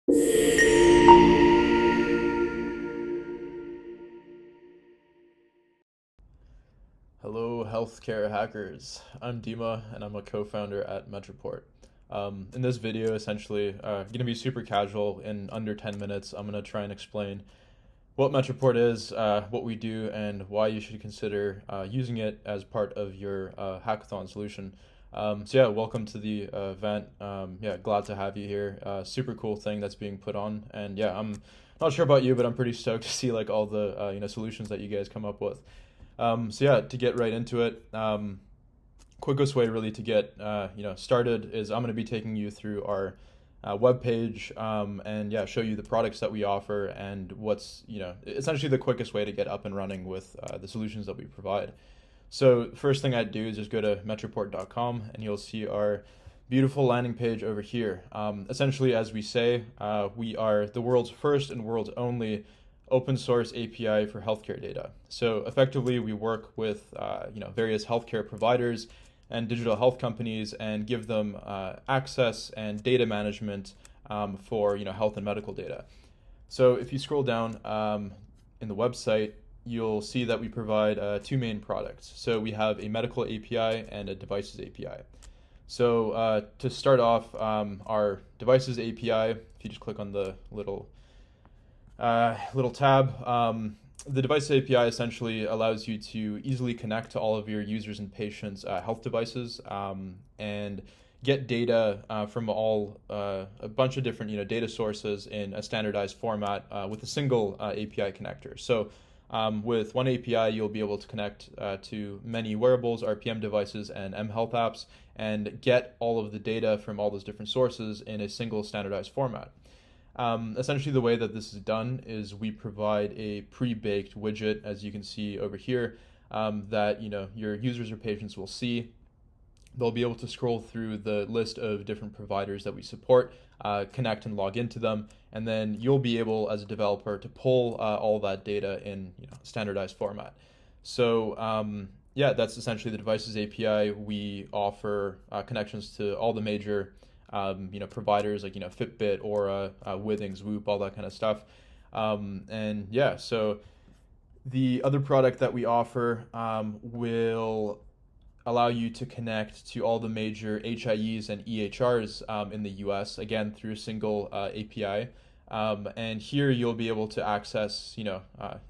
Hello, healthcare hackers. I'm Dima, and I'm a co-founder at Metroport. In this video, essentially, going to be super casual. In under 10 minutes, I'm going to try and explain what Metroport is, what we do, and why you should consider using it as part of your hackathon solution. So yeah, welcome to the event. Yeah, glad to have you here. Super cool thing that's being put on, and yeah, I'm not sure about you, but I'm pretty stoked to see like all the solutions that you guys come up with. So yeah, to get right into it, quickest way really to get started is I'm going to be taking you through our web page, and yeah, show you the products that we offer and what's essentially the quickest way to get up and running with the solutions that we provide. So first thing I'd do is just go to metriport.com and you'll see our beautiful landing page over here. Essentially, as we say, we are the world's first and world's only open source API for healthcare data. So effectively, we work with various healthcare providers and digital health companies and give them access and data management for health and medical data. So if you scroll down in the website, you'll see that we provide two main products. So we have a medical API and a devices API. So to start off, our devices API, if you just click on the little tab, the device API essentially allows you to easily connect to all of your users and patients' health devices and get data from a bunch of different data sources in a standardized format with a single API connector. So with one API, you'll be able to connect to many wearables, RPM devices, and mHealth apps and get all of the data from all those different sources in a single standardized format. Essentially, the way that this is done is we provide a pre-baked widget, as you can see over here, that your users or patients will see. They'll be able to scroll through the list of different providers that we support, connect and log into them, and then you'll be able, as a developer, to pull all that data in standardized format. So yeah, that's essentially the devices API. We offer connections to all the major providers like Fitbit, Aura, Withings, Whoop, all that kind of stuff. And yeah, so the other product that we offer will allow you to connect to all the major HIEs and EHRs in the US, again through a single API. And here you'll be able to access,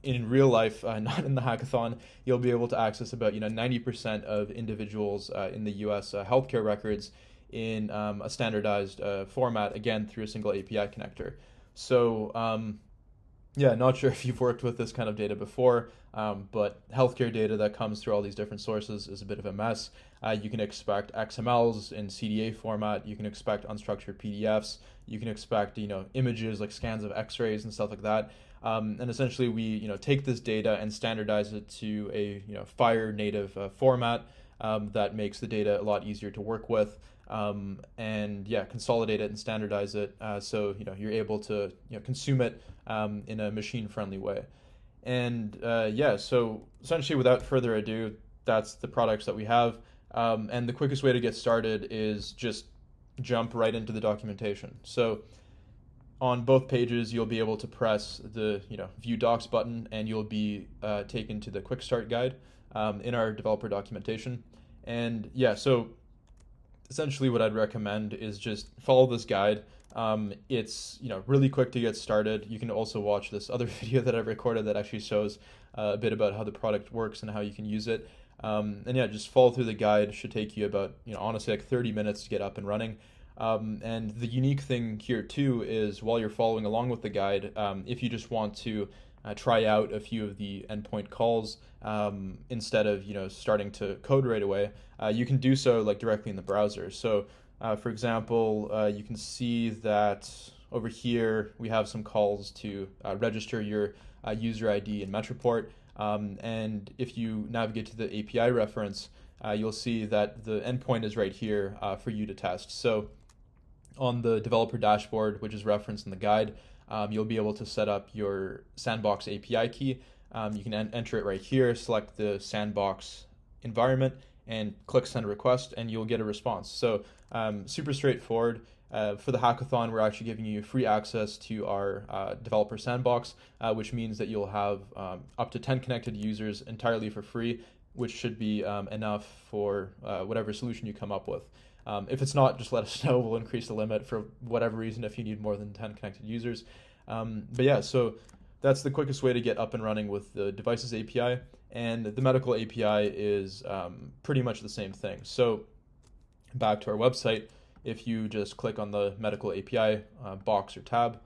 in real life, not in the hackathon, you'll be able to access about 90% of individuals in the US healthcare records in a standardized format, again through a single API connector. So yeah, not sure if you've worked with this kind of data before, but healthcare data that comes through all these different sources is a bit of a mess. You can expect XMLs in CDA format. You can expect unstructured PDFs. You can expect images like scans of X-rays and stuff like that. And essentially, we take this data and standardize it to a FHIR native format that makes the data a lot easier to work with. And yeah, consolidate it and standardize it so you're able to consume it in a machine-friendly way. And yeah, so essentially, without further ado, that's the products that we have. And the quickest way to get started is just jump right into the documentation. So on both pages, you'll be able to press the View Docs button, and you'll be taken to the Quick Start guide in our developer documentation. And yeah, so essentially what I'd recommend is just follow this guide. It's really quick to get started. You can also watch this other video that I've recorded that actually shows a bit about how the product works and how you can use it. And yeah, just follow through the guide. It should take you about honestly like 30 minutes to get up and running. And the unique thing here too is while you're following along with the guide, if you just want to try out a few of the endpoint calls instead of starting to code right away, you can do so like directly in the browser. So for example, you can see that over here we have some calls to register your user ID in Metroport, and if you navigate to the API reference, you'll see that the endpoint is right here for you to test. So on the developer dashboard, which is referenced in the guide, you'll be able to set up your sandbox API key. You can enter it right here, select the sandbox environment, and click send request, and you'll get a response. So super straightforward. For the hackathon, we're actually giving you free access to our developer sandbox, which means that you'll have up to 10 connected users entirely for free, which should be enough for whatever solution you come up with. If it's not, just let us know. We'll increase the limit for whatever reason if you need more than 10 connected users. But yeah, so that's the quickest way to get up and running with the Devices API. And the Medical API is pretty much the same thing. So back to our website, if you just click on the Medical API box or tab,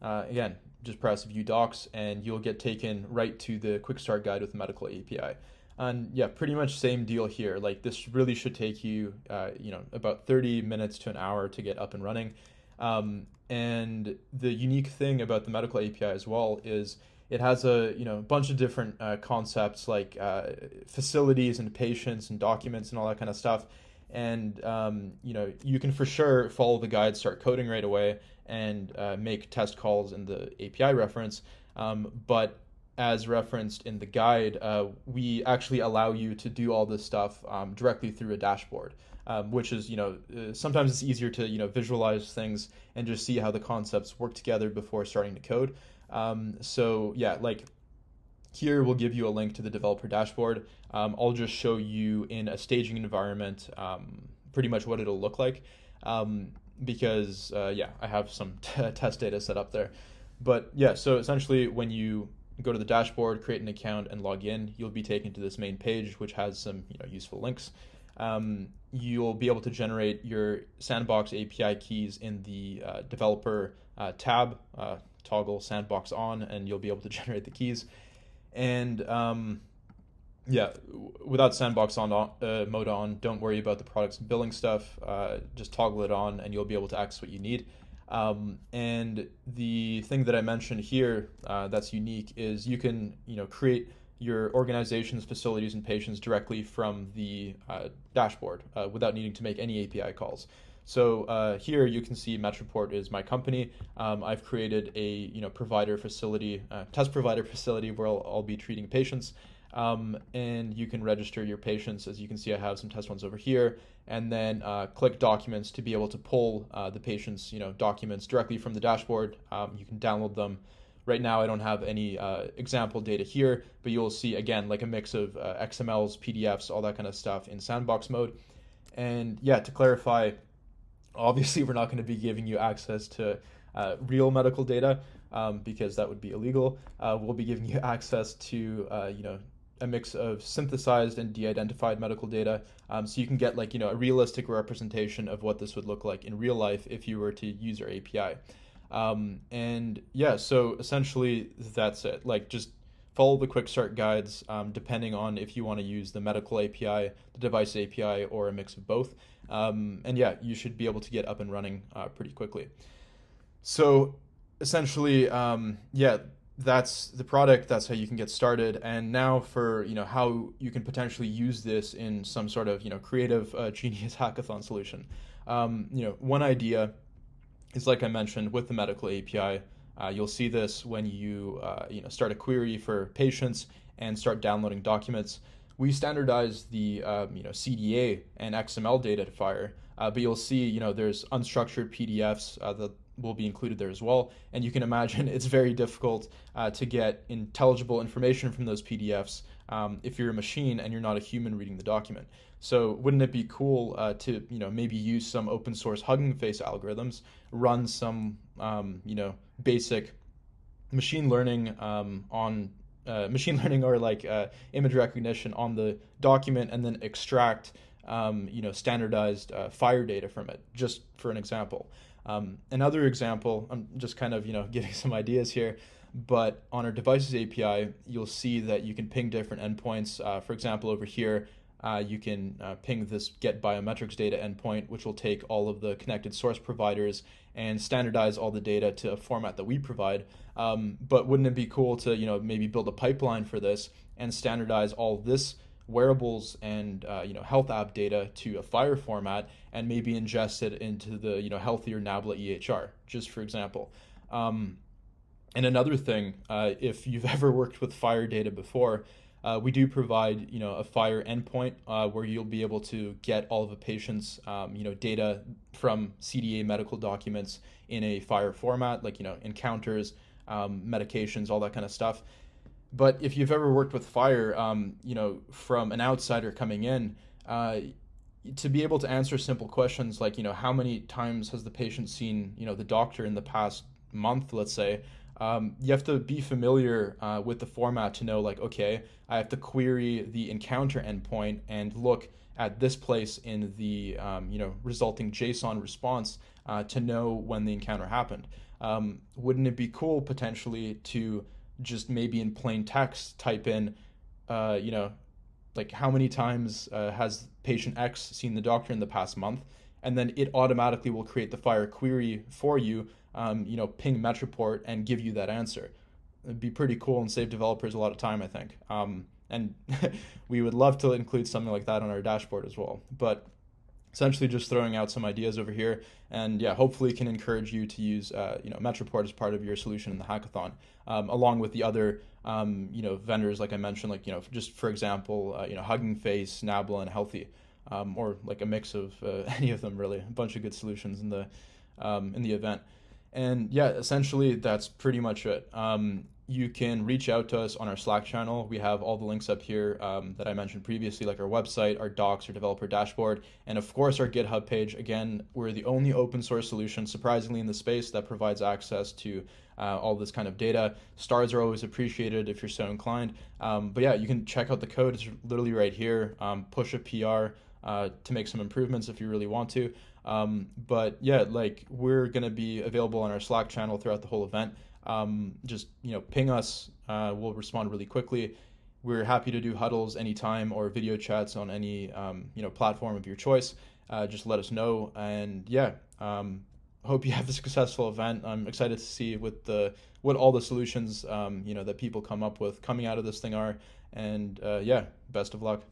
again, just press View Docs, and you'll get taken right to the Quick Start Guide with the Medical API. And yeah, pretty much same deal here. Like, this really should take you, about 30 minutes to an hour to get up and running. And the unique thing about the Medical API as well is it has a bunch of different concepts like facilities and patients and documents and all that kind of stuff. And you can for sure follow the guide, start coding right away, and make test calls in the API reference. But as referenced in the guide, we actually allow you to do all this stuff directly through a dashboard, which is, sometimes it's easier to, visualize things and just see how the concepts work together before starting to code. So yeah, like here we'll give you a link to the developer dashboard. I'll just show you in a staging environment pretty much what it'll look like, because yeah, I have some test data set up there. But yeah, so essentially when you go to the dashboard, create an account, and log in, you'll be taken to this main page, which has some useful links. You'll be able to generate your Sandbox API keys in the developer tab, toggle Sandbox on, and you'll be able to generate the keys. And yeah, without Sandbox on mode on, don't worry about the products and billing stuff. Just toggle it on, and you'll be able to access what you need. And the thing that I mentioned here that's unique is you can create your organization's facilities and patients directly from the dashboard without needing to make any API calls. So here you can see Metroport is my company. I've created a provider facility, test provider facility where I'll be treating patients. And you can register your patients. As you can see, I have some test ones over here, and then click documents to be able to pull the patient's documents directly from the dashboard. You can download them. Right now I don't have any example data here, but you'll see again like a mix of XMLs, PDFs, all that kind of stuff in sandbox mode. And yeah, to clarify, obviously we're not going to be giving you access to real medical data because that would be illegal. We'll be giving you access to a mix of synthesized and de-identified medical data, so you can get like a realistic representation of what this would look like in real life if you were to use our API. And yeah, so essentially that's it. Like, just follow the quick start guides depending on if you want to use the medical API, the device API, or a mix of both. And yeah, you should be able to get up and running pretty quickly. So essentially, yeah, that's the product. That's how you can get started. And now for how you can potentially use this in some sort of creative genius hackathon solution. One idea is, like I mentioned, with the medical API. You'll see this when you start a query for patients and start downloading documents. We standardize the CDA and XML data to Fire, but you'll see there's unstructured PDFs that will be included there as well. And you can imagine it's very difficult to get intelligible information from those PDFs if you're a machine and you're not a human reading the document. So wouldn't it be cool to maybe use some open source Hugging Face algorithms, run some basic machine learning on machine learning or like image recognition on the document, and then extract standardized FHIR data from it, just for an example. Another example, I'm just kind of giving some ideas here, but on our Devices API, you'll see that you can ping different endpoints. For example, over here, you can ping this get biometrics data endpoint, which will take all of the connected source providers and standardize all the data to a format that we provide. But wouldn't it be cool to maybe build a pipeline for this and standardize all this wearables and health app data to a FHIR format and maybe ingest it into the healthier NABLA EHR, just for example. And another thing, if you've ever worked with FHIR data before, We do provide, a Fire endpoint where you'll be able to get all of a patient's, data from CDA medical documents in a Fire format, like, encounters, medications, all that kind of stuff. But if you've ever worked with Fire, from an outsider coming in, to be able to answer simple questions like, how many times has the patient seen, the doctor in the past month, let's say, you have to be familiar with the format to know, like, okay, I have to query the encounter endpoint and look at this place in the, resulting JSON response to know when the encounter happened. Wouldn't it be cool potentially to just maybe in plain text type in, like how many times has patient X seen the doctor in the past month, and then it automatically will create the Fire query for you, ping Metroport and give you that answer. It'd be pretty cool and save developers a lot of time, I think. And we would love to include something like that on our dashboard as well. But essentially just throwing out some ideas over here, and yeah, hopefully can encourage you to use Metroport as part of your solution in the hackathon, along with the other vendors like I mentioned, like just for example, Hugging Face, Nabla, and Healthy, or like a mix of any of them really. A bunch of good solutions in the event. And yeah, essentially that's pretty much it. You can reach out to us on our Slack channel. We have all the links up here that I mentioned previously, like our website, our docs, our developer dashboard, and of course our GitHub page. Again, we're the only open source solution, surprisingly, in the space that provides access to all this kind of data. Stars are always appreciated if you're so inclined. But yeah, you can check out the code. It's literally right here. Push a PR to make some improvements if you really want to. But yeah, like we're going to be available on our Slack channel throughout the whole event. Just ping us. We'll respond really quickly. We're happy to do huddles anytime or video chats on any platform of your choice. Just let us know. And yeah, hope you have a successful event. I'm excited to see what all the solutions that people come up with coming out of this thing are. And yeah, best of luck.